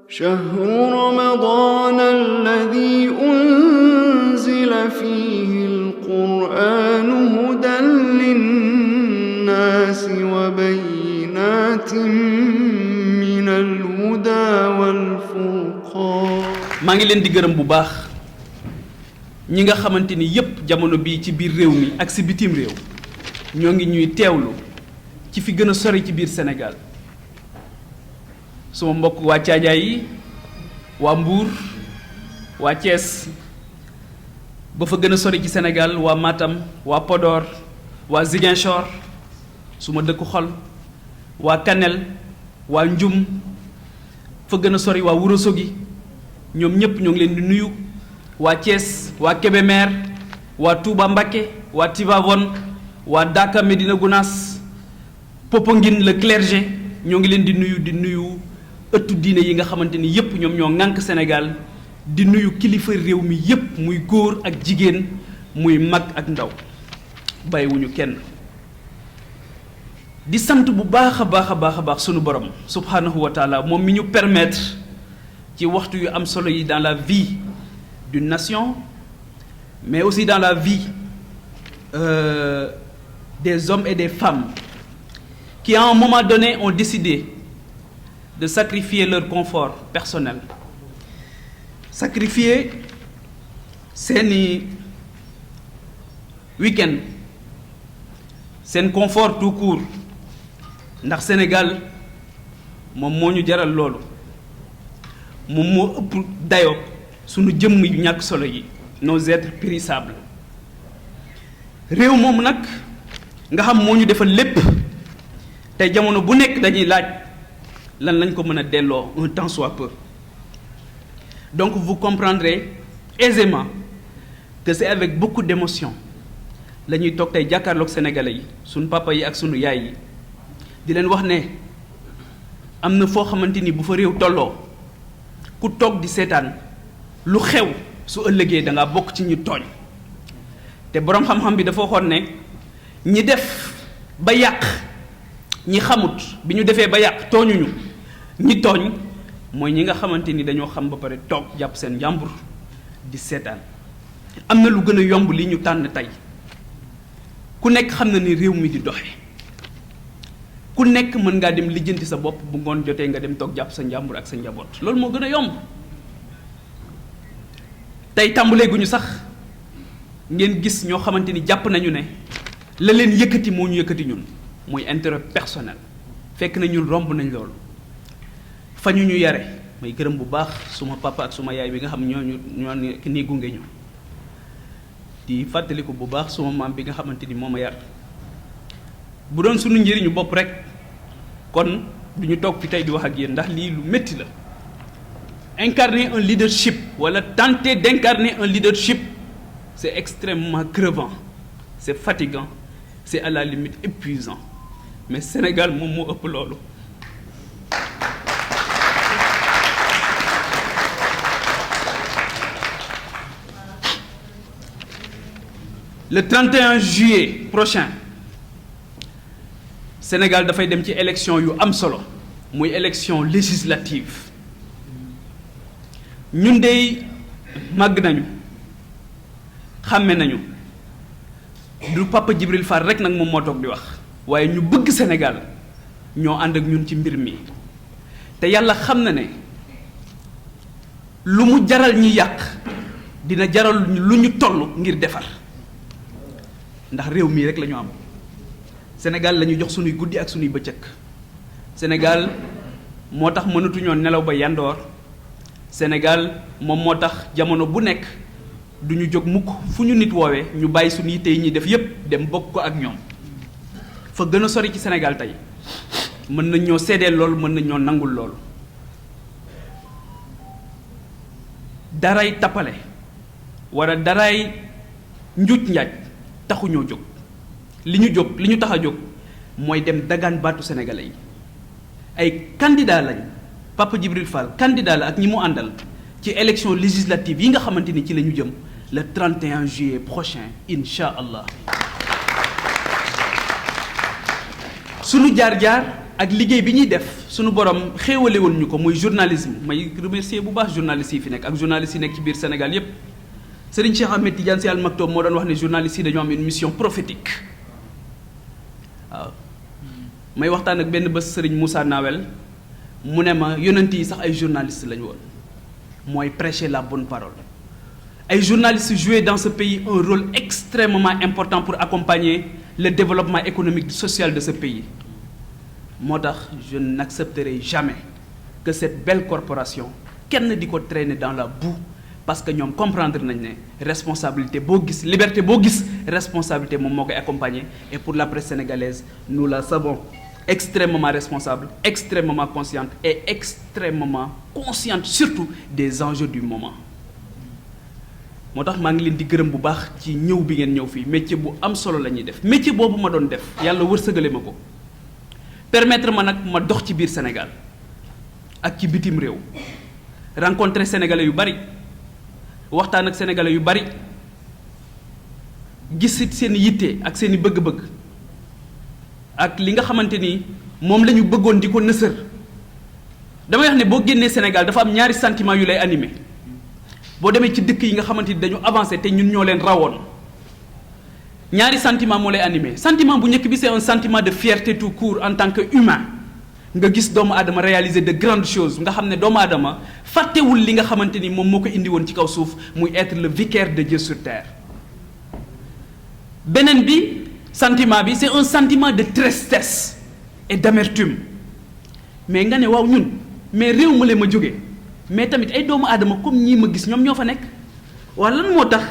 شهر رمضان الذي أنزل فيه القرآن هدى للناس وبينات من الهدى والفرقان. maa ngi leen di gërëm bu baax ñi nga xamante ni yépp jamono bii ci biir réew mi ak si bitim réew ñoo ngi ñuy teewlu ci fi gën a sori ci biir Sénégal suma mbokk waa Caajaay yi waa Mbuur waa Thiès ba fa gën a sori ci Sénégal waa Matam waa Podor waa Ziguinchor suma dëkku xol waa Kanel waa Njum fa gën a sori waa Ourossogui ñoom ñépp ñoo ngi leen di nuyu waa Thiès waa Kébémer waa Touba Mbacké waa Tivaouane waa Daka Médina Gounass Popenguine le clergé ñoo ngi leen di nuyu ëttu diine yi nga xamante ni yépp ñoom ñoo ŋànk Sénégal di nuyu kilifa réew mi yépp muy góor ak jigéen muy mag ak ndaw bàyyiwuñu kenn di sant bu baax a baax sunu borom subhanahu wa taala moom mi ñu permettre ci waxtu yu am solo yi dans la vie d'une nation mais aussi dans la vie des hommes et des femmes qui à un moment donné ont décidé de sacrifier leur confort personnel, sacrifier seeni week-end seen confort tout court ndax Sénégal moom moo ñu jaral loolu moom moo ëpp dayoo sunu jëmm yu ñàkk solo yi nos êtres périssables réew moom nag nga xam moo ñu defal lépp tey jamono bu nekk dañuy laaj lan lañ ko mën a delloo un tant soit peu donc vous comprendrez aisément que c'est avec beaucoup d'émotion la ñuy toog tey jàkkaarloog sénégalais yi sunu papa yi ak sunu yaay yi di leen wax ne am na foo xamante ni bu fa réew tolloo ku toog di seetaan lu xew su ëllëgee da ngaa bokk ci ñu tooñ te boroom xam-xam bi dafa waxoon ne ñi def ba yàq ñi xamut bi ñu defee ba yàq tooñuñu ñi tooñ mooy ñi nga xamante ni dañoo xam ba pare toog jàpp seen njàmbur di seetaan am na lu gën a yomb li ñu tànn tey ku nekk xam na ni réew mi di doxe ku nekk mën ngaa dem lijjanti sa bopp bu ngoon jotee nga dem toog jàpp sa njàmbur ak sa njaboot loolu moo gën a yomb tey tàmbalee gu ñu sax ngeen gis ñoo xamante ni jàpp nañu ne la leen yëkkati moo ñu yëkkati ñun muy intérêt personnel fekk na ñun romb nañ loolu fa ñu yare may gërëm bu baax suma papa ak suma yaay bi nga xam ñoo nii gunge ñu di fàttaliku bu baax suma maam bi nga xamante ni moo ma yar bu doon suñu njëriñu bopp rek kon du ñu toog fi tey di wax ak yéen ndax lii lu métti la incarner un leadership wala tenter d'incarner un leadership c'est extrêmement crevant c'est fatigant c'est à la limite épuisant mais Sénégal moom moo ëpp loolu le 31 juillet prochain Sénégal dafay dem ci élection yu am solo muy élection législative ñun dey màgg nañu xàmme nañu du Papa Djibril Fall rek nag moom moo toog di wax waaye ñu bëgg Sénégal ñoo ànd ak ñun ci mbir mi te yàlla xam na ne lu mu jaral ñi yàq dina jaral lu ñu toll ngir defar ndax réew mii rek la ñu am Sénégal la ñu jox sunuy guddi ak sunuy bëccëg Sénégal moo tax mënatuñoo nelaw ba yandoor Sénégal moom moo tax jamono bu nekk du ñu jóg mukk fu ñu nit woowee ñu bàyyi suñu yitte yi ñuy def yépp dem bokk ko ak ñoom fa gën a sori ci Sénégal tey mën nañ ñoo seedeel loolu mën nañ ñoo nangul loolu daray tappale wala daray njuuj njaaj taxuñoo jóg li ñu tax a jóg mooy dem dagaan baatu sénégalais yi ay candidat lañ Papa Djibril Fall candidat la ak ñi mu àndal ci élection législative yi nga xamante ni ci la ñu jëm le 31 juillet prochain incha allah sunu jaar-jaar ak liggéey bi ñuy def suñu borom xéewalewul ñu ko muy journalisme may remercier bu baax journalistes yi fi nekk ak journalistes yi nekk ci biir Sénégal yépp Serigne Cheikh Ahmed Tidiane Sy Al Maktoum moo doon wax ne journalistes yi dañoo am une mission prophétique waaw may waxtaan ak benn bés Serigne Moussa Nawel mu ne ma yonent yi sax ay journalistes lañu woon mooy prêcher la bonne parole ay journalistes jouaient dans ce pays un rôle extrêmement important pour accompagner le développement économique et social de ce pays moo tax je n'accepterai jamais que cette belle corporation kenn di ko traîner dans la boue parce que ñoom comprendre nañ ne responsabilité boo gis liberté boo gis responsabilité moom moo koy accompagner et pour la presse sénégalaise nous la savons extrêmement responsable extrêmement consciente et extrêmement consciente surtout des enjeux du moment moo tax maa ngi leen di gërëm bu baax ci ñëw bi ngeen ñëw fii métier bu am solo la ñuy def métier boobu ma doon def yàlla wërsëgale ma ko permettre ma nag ma dox ci biir Sénégal ak ci bitim réew rencontrer sénégalais yu bari waxtaan ak sénégalais yu bari gis seen yitte ak seen i bëgg-bëgg ak li nga xamante ni moom la ñu bëggoon di ko nësër damay wax ne boo génnee Sénégal dafa am ñaari sentiment yu lay animé boo demee ci dëkk yi nga xamante ni dañu avancé te ñun ñoo leen rawoon ñaari sentiment moo lay animé sentiment bu njëkk bi c'est un sentiment de fierté tout court en tant que humain nga gis doomu aadama réaliser de grandes choses nga xam ne doomu aadama fàttewul li nga xamante ni moom moo ko indi woon ci kaw suuf muy être le vicaire de Dieu sur terre beneen bi sentiment bi c'est un sentiment de tristesse et d'amertume mais nga ne waaw ñun mais réew ma leen ma jógee mais tamit ay doomu aadama comme ñii ma gis ñoom ñoo fa nekk waaye lan moo tax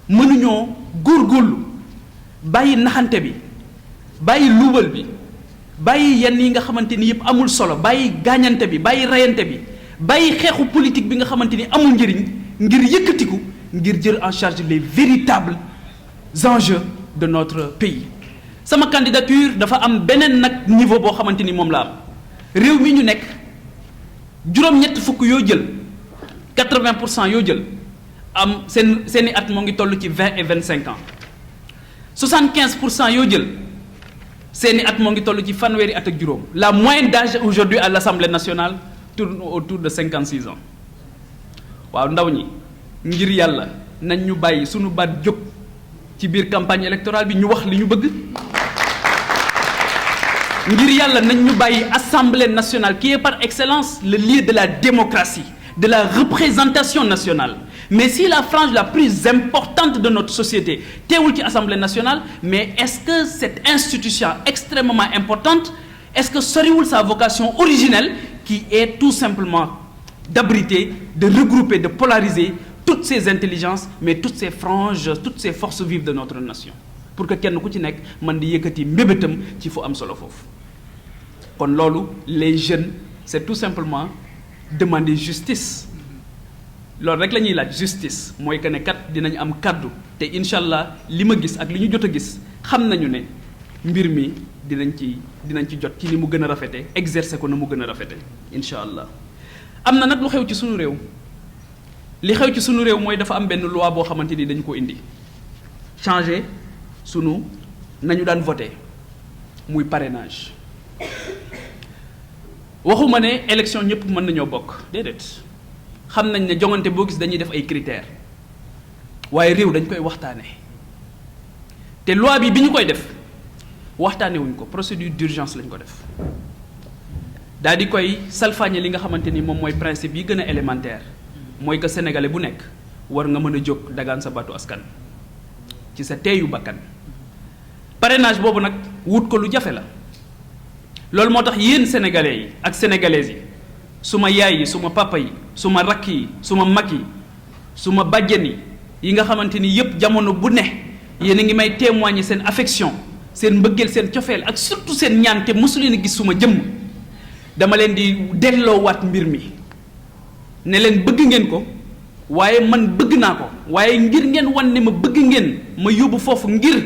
mënuñoo góorgóorlu bàyyi naxante bi bàyyi luubal bi bàyyi yenn yi nga xamante ni yëpp amul solo bàyyi gaañante bi bàyyi rayante bi bàyyi xeexu politique bi nga xamante ni amul njëriñ ngir yëkkatiku ngir jël en charge les véritables enjeux de notre pays sama candidature dafa am beneen nag niveau boo xamante ni moom la am réew mi ñu nekk juróom-ñett fukk yoo jël 80% yoo jël am seeni at moo ngi toll ci 20 et 25 ans 75% yoo jël seeni at moo ngi toll ci fanweeri at ak juróom la moyenne d'âge aujourd'hui à l'Assemblée nationale tourne autour de 56 ans waaw ndaw ñi ngir yàlla nañ ñu bàyyi suñu baat jóg ci biir campagne électorale bi ñu wax li ñu bëgg ngir yàlla nañ ñu bàyyi Assemblée nationale qui est par excellence le lieu de la démocratie de la représentation nationale mais si la frange la plus importante de notre société teewul ci Assemblée nationale mais est-ce que cette institution extrêmement importante est-ce que soriwul sa vocation originelle qui est tout simplement d'abriter de regrouper de polariser toutes ces intelligences mais toutes ces franges toutes ces forces vives de notre nation pour que kenn ku ci nekk man di yëkkati mbébétam ci fu am solo foofu kon loolu les jeunes c'est tout simplement demander justice loolu rek la ñuy laaj justice mooy que ne kat dinañ am kaddu te incha allah li ma gis ak li ñu jot a gis xam nañu ne mbir mi dinañ ci jot ci ni mu gën a rafete exercer ko na mu gën a rafete incha allah am na nag lu xew ci sunu réew li xew ci sunu réew mooy dafa am benn loi boo xamante ni dañu ko indi changer sunu nañu daan voter muy parrainage waxuma ne élection ñëpp mën nañoo bokk déedéet xam nañ ne jongante boo gis dañuy def ay critères waaye réew dañ koy waxtaane te loi bi ñu koy def waxtaane wuñ ko procédure d'urgence lañ ko def daal di koy salfaañe li nga xamante ni moom mooy principe yi gën a élémentaire mooy que sénégalais bu nekk war nga mën a jóg dagaan sa baatu askan ci sa teeyu bakkan parrainage boobu nag wut ko lu jafe la loolu moo tax yéen sénégalais yi ak sénégalaises yi suma yaay yi suma papa yi suma rakk yi suma mag yi suma bàjjen yi nga xamante ni yépp jamono bu ne yéen a ngi may témoigner seen affection seen mbëggeel seen cofeel ak surtout seen ñaan te mosu leen a gis suma jëmm dama leen di delloowaat mbir mi ne leen bëgg ngeen ko waaye man bëgg naa ko waaye ngir ngeen wan ne ma bëgg ngeen ma yóbbu foofu ngir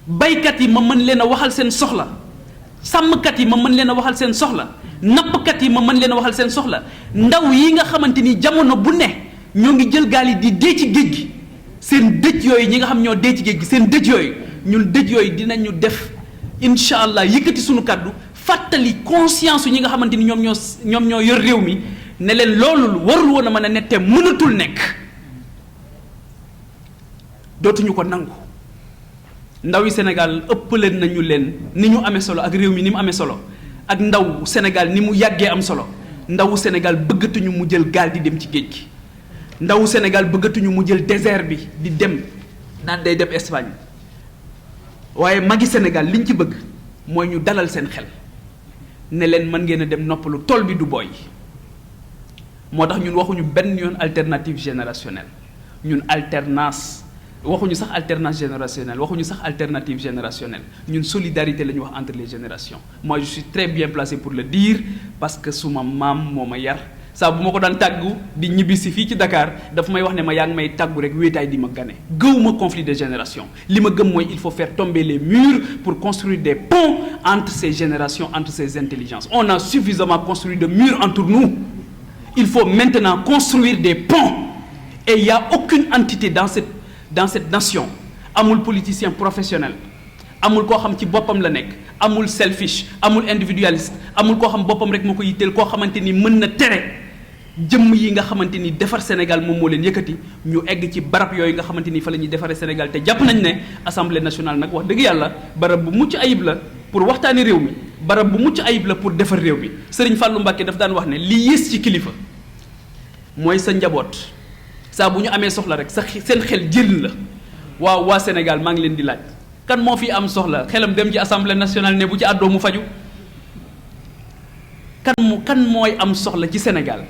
baykat yi ma mën leen a waxal seen soxla sàmmkat yi ma mën leen a waxal seen soxla nappkat yi ma mën leen a waxal seen soxla ndaw yi nga xamante ni jamono bu ne ñoo ngi jël gaal yi di dee ci géej gi seen dëj yooyu ñi nga xam ñoo dee ci géej gi seen dëj yooyu ñun dëj yooyu dinañu def incha allah yëkkati sunu kàddu fàttali conscience ñi nga xamante ni ñoom ñoo yor réew mi ne leen loolu warul woon a mën a nekk te mënatul nekk dootuñu ko nangu. ndaw yi Sénégal ëppale nañu leen ni ñu amee solo ak réew mi ni mu amee solo ak ndaw Sénégal ni mu yàggee am solo. ndawu Sénégal bëggatuñu mu jël gaal di dem ci géej gi ndawu Sénégal bëggatuñu mu jël désert bi di dem naan day dem Espagne waaye magi Sénégal liñ ci bëgg mooy ñu dalal seen xel ne leen mën ngeen a dem noppalu tool bi du booy. moo tax ñun waxuñu benn yoon alternative générationnelle ñun alternance waxuñu sax alternance générationnelle waxuñu sax alternative générationnelle ñun solidarité la ñu wax entre les générations. Moi je suis très bien placé pour le dire parce que suma maam moo ma yar saa bu ma ko daan tàggu di ñibbisi fii ci Dakar dafa may wax ne ma yaa ngi may tàggu rek wéetaay di ma gane gëwuma conflit de génération li ma gëm mooy il faut faire tomber les murs pour construire des ponts entre ces générations, entre ces intelligences. On a suffisamment construit de murs entre nous. Il faut maintenant construire des ponts et il y a aucune entité dans cette nation amul politicien professionnel amul koo xam ci boppam la nekk amul selfish amul individualiste amul koo xam boppam rek moo ko yitteel koo xamante ni mën na tere jëmm yi nga xamante ni defar Sénégal moom moo leen yëkkati ñu egg ci barab yooyu nga xamante ni fa la ñuy defaree Sénégal te jàpp nañ ne assemblée nationale nag wax dëgg yàlla barab bu mucc ayib la pour waxtaani réew mi barab bu mucc ayib la pour defar réew mi. Serigne Fallou Mbacké daf daan wax ne li yées ci kilifa mooy sa njaboot saa bu ñu amee soxla rek seen xel jël la. waaw waa Sénégal maa ngi leen di laaj kan moo fi am soxla xelam dem ci assemblée nationale ne bu ci àddoo mu faju kan mooy am soxla ci Sénégal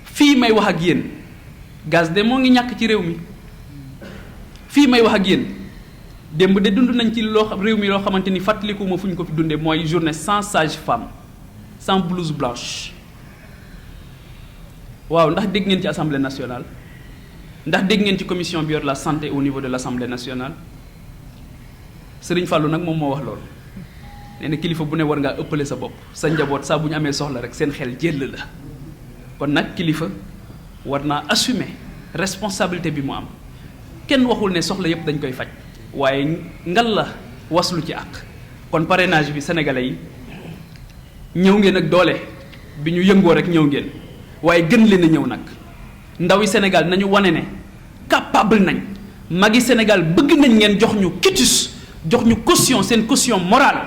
fii may wax ak yéen gaz de moo ngi ñàkk ci réew mi fii may wax ak yéen démb de dund nañ ci réew mi loo xamante ni fàttaliku ma fu ñu ko fi dundee mooy journée sans sage-femme sans blouse blanche waaw ndax dégg ngeen ci assemblée nationale. ndax dégg ngeen ci commission bi yor la santé au niveau de l'Assemblée nationale Serigne Fallou nag moom moo wax loolu nee na kilifa bu ne war ngaa ëppale sa bopp sa njaboot saa bu ñu amee soxla rek seen xel jël la kon nag kilifa war naa assumer responsabilité bi mu am kenn waxul ne soxla yépp dañ koy faj waaye ngal la waslu ci àq. kon parrainage bi sénégalais yi ñëw ngeen ak doole bi ñu yëngoo rek ñëw ngeen waaye gën leen a ñëw nag. ndaw yi Sénégal nañu wane ne capable nañ magi Sénégal bëgg nañ ngeen jox ñu quitus jox ñu caution seen caution morale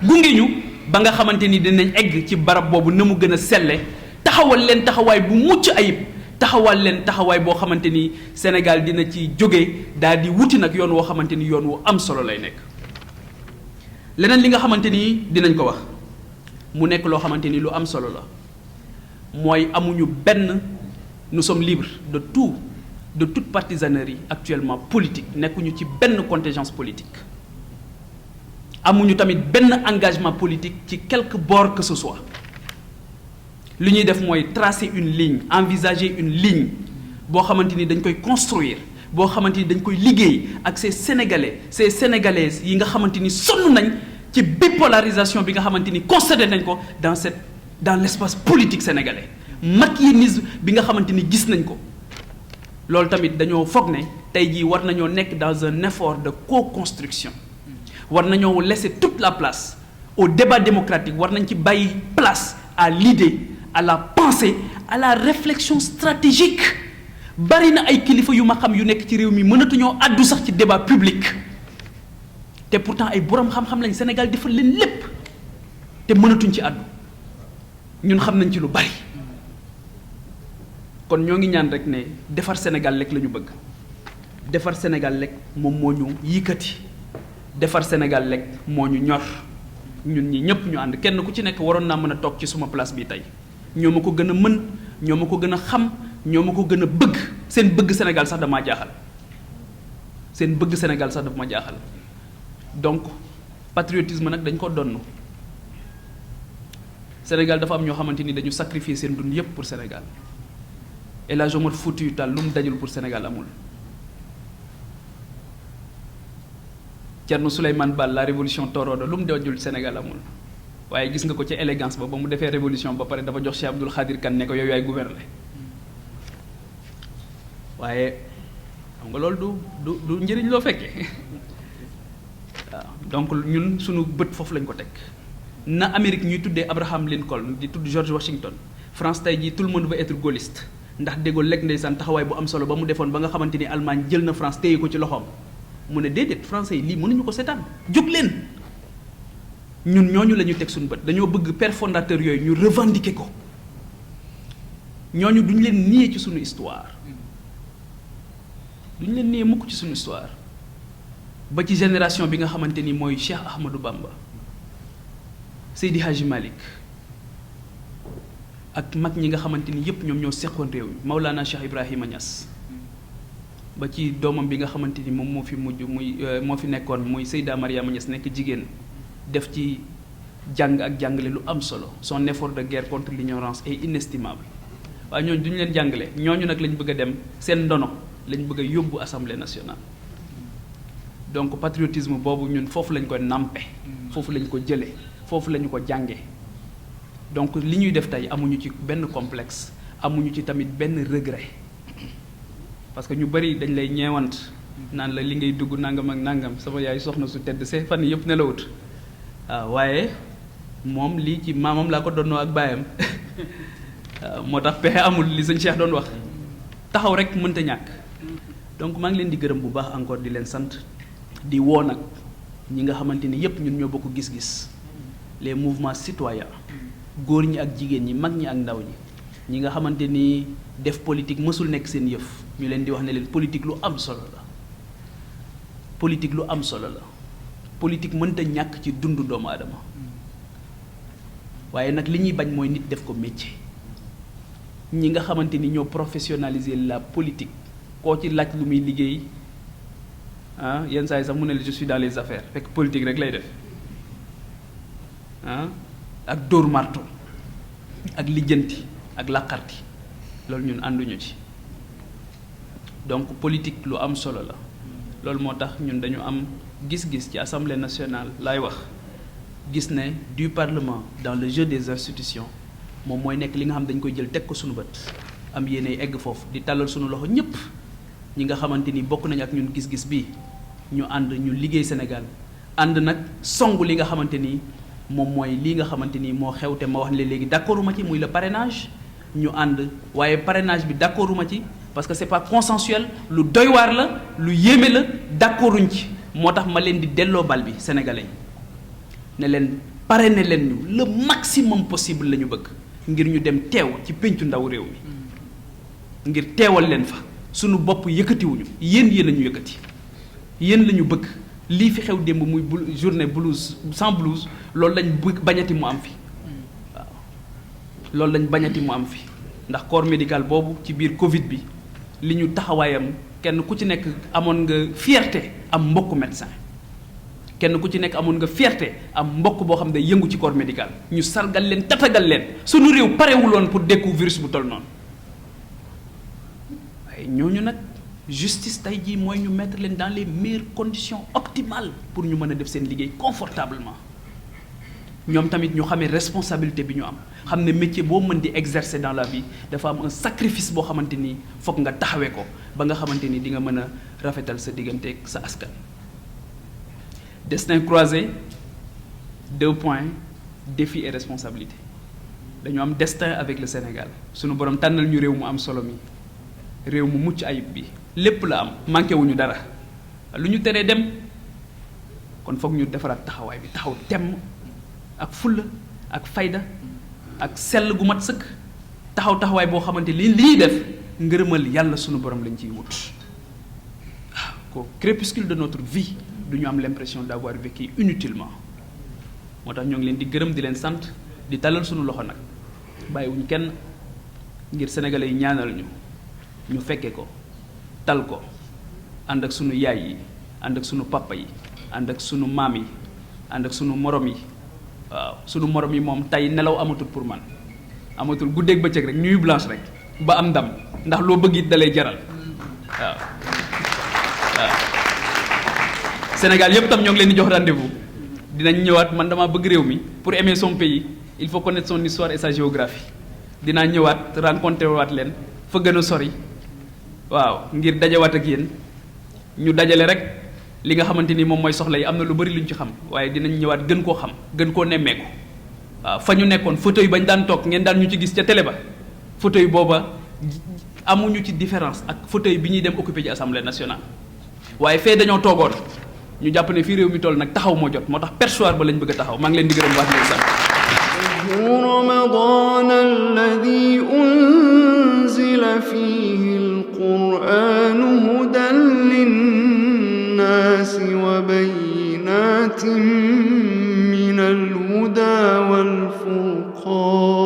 gunge ñu ba nga xamante ni dinañ egg ci barab boobu na mu gën a selle taxawal leen taxawaay bu mucc ayib taxawal leen taxawaay boo xamante ni Sénégal dina ci jóge daal di wuti nag yoon woo xamante ni yoon wu am solo lay nekk. leneen li nga xamante ni dinañ ko wax mu nekk loo xamante ni lu am solo la mooy amuñu benn. Nous sommes libres de toute partisanerie actuellement politique nekkuñu ci benn contingence politique amuñu tamit benn engagement politique ci quelque bord que ce soit li ñuy def mooy tracer une ligne envisager une ligne boo xamante ni dañ koy construire boo xamante ni dañ koy liggéey ak ces sénégalais ces sénégalaises yi nga xamante ni sonn nañ ci bipolarisation bi nga xamante ni constaté nañ ko dans l'espace politique sénégalais. machiavélisme bi nga xamante ni gis nañ ko loolu tamit dañoo foog ne tey jii war nañoo nekk dans un effort de co-construction war nañoo laisser toute la place au débat démocratique war nañ ci bàyyi place à l'idée à la pensée à la réflexion stratégique bari na ay kilifa yu ma xam yu nekk ci réew mi mënatuñoo àddu sax ci débat public te pourtant ay borom xam-xam lañ Sénégal defal leen lépp te mënatuñ ci àddu ñun xam nañ ci lu bari. kon ñoo ngi ñaan rek ne defar Sénégal rek la ñu bëgg defar Sénégal rek moom moo ñu yëkkati defar Sénégal rek moo ñu ñor ñun ñi ñëpp ñu ànd kenn ku ci nekk waroon naa mën a toog ci suma place bi tey ñoo ma ko gën a mën ñoo ma ko gën a xam ñoo ma ko gën a bëgg seen bëgg Sénégal sax damaa jaaxal seen bëgg Sénégal sax dafa ma jaaxal donc patriotisme nag dañ ko donn Sénégal dafa am ñoo xamante ni dañu sacrifier seen dund yépp pour Sénégal El Hadj Omar Foutiyou Tall lu mu dajul pour Sénégal amul. Thierno Souleymane Baal la révolution torodo lu mu dajul Sénégal amul waaye gis nga ko ci élégance ba mu defee révolution ba pare dafa jox Cheikh Abdoul Khadir Kane ne ko yow yaay gouverner waaye xam nga loolu du njëriñ loo fekkee waaw donc ñun suñu bët foofu lañ ko teg na Amérique ñuy tuddee Abraham Lincoln di tudd George Washington France tey jii tout le monde veut être gaulliste ndax De Gaulle lekk ndeysaan taxawaay bu am solo ba mu defoon ba nga xamante ni Allemagne jël na France téye ko ci loxoom mu ne déedéet français yi lii mënuñu ko seetaan jóg leen ñun ñooñu la ñu teg suñu bët dañoo bëgg père fondateur yooyu ñu revendiquer ko ñooñu duñu leen nier ci suñu histoire duñu leen nier mukk ci suñu histoire ba ci génération bi nga xamante ni mooy Cheikh Ahmadou Bamba Seydi Hadji Malick ak mag ñi nga xamante ni yépp ñoom ñoo seqoon réew mi Maulana Cheikh Ibrahima Niass ba ci doomam bi nga xamante ni moom moo fi mujj muy moo fi nekkoon muy Seyda Mariama Niass nekk jigéen def ci jàng ak jàngale lu am solo son effort de guerre contre l'ignorance est inestimable waaye ñooñu duñu leen jàngale ñooñu nag lañ bëgg a dem seen ndono lañ bëgg a yóbbu assemblée nationale donc patriotisme boobu ñun foofu lañ ko nàmpe foofu lañ ko jële foofu lañu ko jànge donc li ñuy def tey amuñu ci benn complexe amuñu ci tamit benn regret parce que ñu bari dañ lay ñeewant naan la li ngay dugg nangam ak nangam sama yaay soxna su tedd see fan yëpp nelawut waaw waaye moom lii ci maamam laa ko donnoo ak baayam moo tax pexe amul li sëñ Cheikh doon wax taxaw rek mënta ñàkk donc maa ngi leen di gërëm bu baax encore di leen sant di woo nag ñi nga xamante ni yépp ñun ñoo bokk gis-gis les mouvements citoyens góor ñi ak jigéen ñi mag ñi ak ndaw ñi nga xamante ni def politique mësul nekk seen yëf ñu leen di wax ne leen politique lu am solo la politique lu am solo la politique mënta ñàkk ci dundu doomu aadama waaye nag li ñuy bañ mooy nit def ko métier ñi nga xamante ni ñoo professionnaliser la politique koo ci laaj lu muy liggéey yenn saa yi sax mu ne la je suis dans les affaires fekk politique rek lay def ak dóor marto ak lijjanti ak làqarti loolu ñun ànduñu ci donc politique lu am solo la loolu moo tax ñun dañu am gis-gis ci assemblée nationale laay wax gis ne du parlement dans le jeu des institutions moom mooy nekk li nga xam dañ koy jël teg ko suñu bët am yéene egg foofu di tàllal suñu loxo ñëpp ñi nga xamante ni bokk nañu ak ñun gis-gis bi ñu ànd ñu liggéey Sénégal ànd nag song li nga xamante ni moom mooy lii nga xamante ni moo xew te ma wax ne léegi d'accorduma ci muy le parrainage ñu ànd waaye parrainage bi d'accorduma ci parce que c'est pas consensuel lu doy waar la lu yéeme la d'accorduñ ci moo tax ma leen di delloo bal bi sénégalais ne leen parrainer leen ñu le maximum possible la ñu bëgg ngir ñu dem teew ci péncu ndaw réew mi ngir teewal leen fa sunu bopp yëkkatiwuñu yéen a ñu yëkkati yéen la ñu bëgg lii fi xew démb muy journée blouse sans blouse loolu lañ bëgg bañati mu am fi waaw loolu lañ bañati mu am fi ndax corps médical boobu ci biir Covid bi li ñu taxawaayam kenn ku ci nekk amoon nga fierté am mbokk médecin kenn ku ci nekk amoon nga fierté am mbokk boo xam ne yëngu ci corps médical ñu sargal leen tatagal leen sunu réew parewuloon pour dékku virus bu toll noonu waaye ñooñu nag justice tey jii mooy ñu mettre leen dans les meilleures conditions optimales pour ñu mën a def seen liggéey confortablement ñoom tamit ñu xamee responsabilité bi ñu am xam ne métier boo mën di exercer dans la vie dafa am un sacrifice boo xamante ni foog nga taxawee ko ba nga xamante ni di nga mën a rafetal sa digganteeg sa askan. Destin croisé, 2 points, défi et responsabilité dañu am destin avec le Sénégal sunu borom tànnal ñu réew mu am solo mi réew mu mucc ayib bi lépp la am manqué wuñu dara lu ñu teree dem kon foog ñu defaraat taxawaay bi taxaw temm ak fulla ak fayda ak sell gu mat sëkk taxawaay boo xamante li ñuy def ngërëmal yàlla sunu borom lañ ciy wut waaw qu'au crépuscule de notre vie du ñu am l'impression d'avoir vécu inutilement moo tax ñoo ngi leen di gërëm di leen sant di talal sunu loxo nag bàyyiwuñ kenn ngir sénégalais yi ñaanal ñu fekke ko tal ko ànd ak sunu yaay yi ànd ak sunu papa yi ànd ak sunu maam yi ànd ak sunu morom yi waaw sunu morom yi moom tey nelaw amatul pour man amatul guddeeg bëccëg rek nuit blanche rek ba am ndam ndax loo bëgg it dalay jaral waaw waaw Sénégal yépp tam ñoo ngi leen di jox rendez-vous dinañ ñëwaat man dama bëgg réew mi pour aimer son pays il faut connaître son histoire et sa géographie dinaa ñëwaat rencontré waat leen fa gën a sori waaw ngir dajawaat ak yéen ñu dajale rek li nga xamante ni moom mooy soxla yi am na lu bari lu ñu ci xam waaye dinañ ñëwaat gën koo xam gën koo nemmeeku fa ñu nekkoon fauteuil bañ daan toog ngeen daan ñu ci gis ca télé ba fauteuil booba amuñu ci différence ak fauteuil bi ñuy dem occupé ci assemblée nationale waaye fee dañoo toogoon ñu jàpp ne fii réew mi toll nag taxaw moo jot moo tax perchoir ba lañ bëgg a taxaw maa ngi leen di gërëm wax leen sant رمضان الذي أنزل فيه القرآن هدى للناس وبينات من الهدى والفرقان